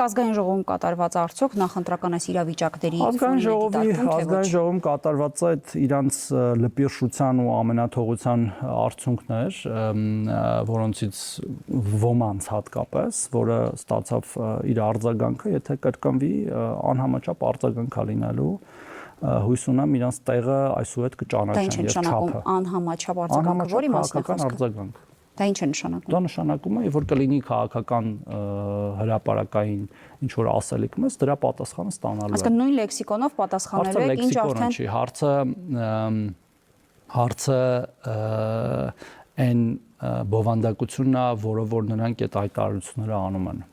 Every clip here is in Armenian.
Ազգային ժողովում կատարված արդյոք նախընտրական այս իրավիճակների Ազգային ժողովում կատարված այդ իրանց լպիրշության ու ամենաթողության արդյունքն էր, որոնցից ոմանց հատկապես, որը ստացավ իր արձագանքը, եթե կրկնվի, անհամաչափ արձագանք լինելու հույս ունեմ իրանց տեղը այսուհետ կճանաչեն եւ չափը։ Անհամաչափ արձագանքը որի մասն է խոսքը։ Դա ինչ է նշանակում։ Դա նշանակում է, որ կլինի քաղաքական հրապարակային ինչ որ ասելիք մեզ, դրա պատասխանը ստանալու է։ Այսինքն նույն լեքսիկոնով պատասխանելու եք, ինչ արդեն չի, հարցը այն բովանդակությունն է, որով որ նրանք այդ հայտարարությունները անում են։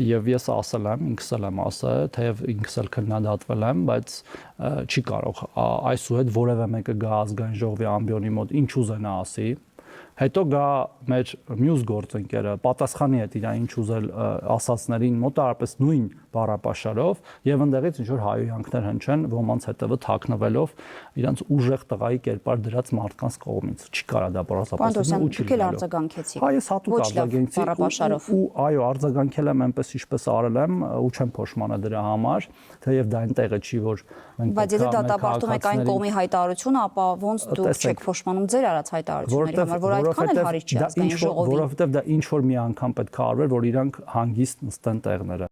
Եվ ես ասել եմ, ինքս եմ ասել, թեև ինքս էլ քննադատվել եմ, բայց չի կարող այսուհետ որևէ մեկը գա ազգային ժողովի ամբիոնի մոտ ինչ ուզենա ասի, հետո գա մեր մյուս գործընկերը պատասխանի այդ իր ինչ ուզել ասածներին մոտարապես նույն բառապաշարով եւ ընդեղից ինչ որ հայոյանքներ հնչեն ոմանց հետևը թաքնվելով իրանց ուժեղ տղայի կերպար դրած մարդկանց կողմից չի կարա դա բառապաշարը ու չի արձագանքեցի։ Հա ես հատուկ արձագանքեցի ու այո արձագանքել եմ այնպես ինչպես արել եմ ու չեմ փոշմանը դրա համար թեև դա այնտեղը չի որ մենք բայց եթե դատապարտում եք այն կողմի հայտարարությունը ապա ոնց դուք չեք փոշմանում ձեր արած հայտարարությունների համար որ այդքան էլ հարիր չի ազգային ժողովի որովհետեւ դա ինչ որ մի անգամ պետք է արվեր որ իրանք հանգիստ նստեն տեղները